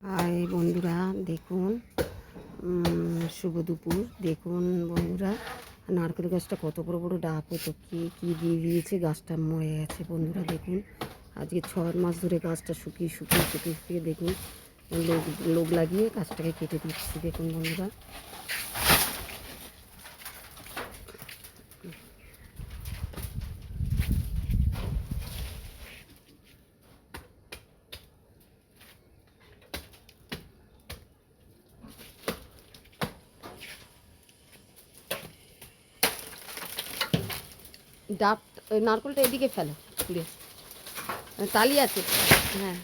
High বন্ধুরা, দেখুন শুভ দুপুর। দেখুন বন্ধুরা, নারকেল গাছটা কত বড় বড় ডাব হতো, কি দিয়ে দিয়েছে, গাছটা মরে গেছে। বন্ধুরা দেখুন, আজকে 6 মাস ধরে গাছটা শুকিয়ে দেখুন লোক লাগিয়ে গাছটাকে কেটে দিচ্ছি। দেখুন বন্ধুরা, ডাব নারকেলটা এদিকে ফেলো, খুলে তালি আছে। হ্যাঁ,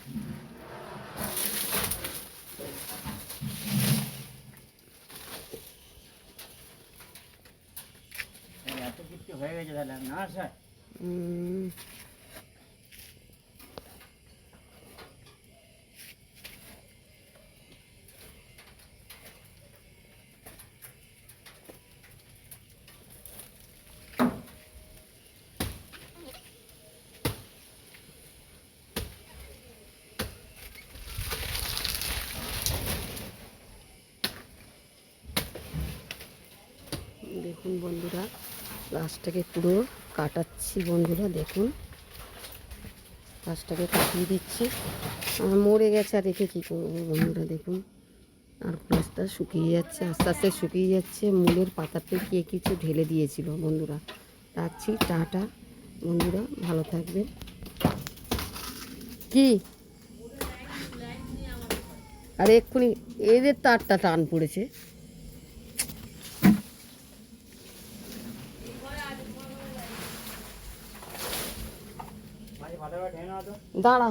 হয়ে গেছে তাহলে না স্যার। দেখুন বন্ধুরা, গাছটাকে পুরো কাটাচ্ছি। বন্ধুরা দেখুন, গাছটাকে কাটিয়ে দিচ্ছি। মরে গেছে, আর রেখে কী করবো বন্ধুরা। দেখুন, আর গাছটা শুকিয়ে যাচ্ছে, আস্তে আস্তে শুকিয়ে যাচ্ছে। মূলের পাতাতে কে কিছু ঢেলে দিয়েছিল। বন্ধুরা রাখছি, টাটা বন্ধুরা, ভালো থাকবে। কি আর এক্ষুনি এদের তারটা টান পড়েছে। দাঁড়া।